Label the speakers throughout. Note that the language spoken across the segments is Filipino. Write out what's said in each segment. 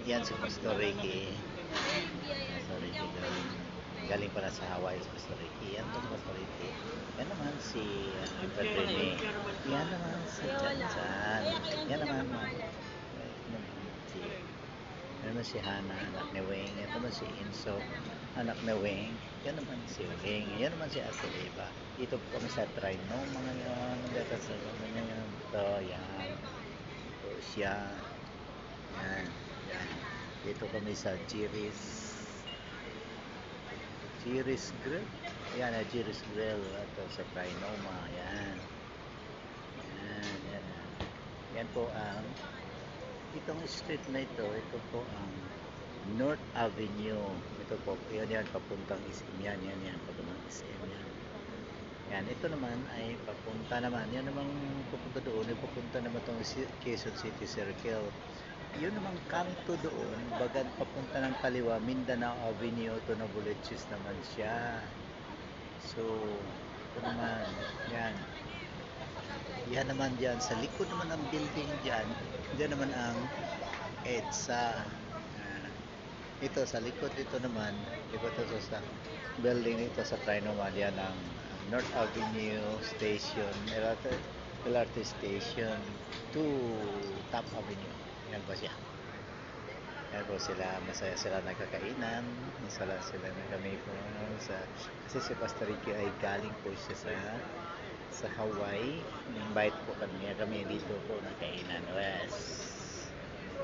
Speaker 1: Yan si Pastor Ricky. Pastor Ricky galing pala sa Hawaii si Pastor Ricky. Yan to si Pastor Ricky. Yan naman si Padre Rene. Yan naman si Janjan. Yan naman si yan naman si Hana, anak ni Weng. Yan naman si Inso, anak ni Weng. Yan naman si Weng. Yan naman si Ate Eva. Dito po kami sa Trino. Mga yan. Nagdata sa mga yan. Ito, yan. Ito siya. Yan. Yan. Dito kami sa Jiris Grill. Ayan, Jiris Grill. Ito sa Trinoma. Yan. Yan. Yan. Yan po ang itong street na ito po ang North Avenue. Ito po, yan, papuntang SM yan, papuntang SM yan. Yan, ito naman ay papunta naman, yan namang papunta doon, papunta naman itong Quezon City Circle. Yun namang kanto doon, bagan papunta ng kaliwa, Mindanao Avenue, ito na Buleches naman siya. So, ito naman, yan. Yan naman dyan, sa likod naman ng building dyan, dyan naman ang EDSA. Ito sa likod dito naman, likod ito sa building ito sa Trinoma, yan ang North Avenue Station, LRT Station to Top Avenue. Yan po siya. Yan po sila, masaya sila nagkakainan, masaya sila na kami po kasi si Pastor Ricky ay galing po siya sa Hawaii. Invite po kami dito po na kainan. Yes.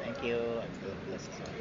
Speaker 1: Thank you and God bless us all.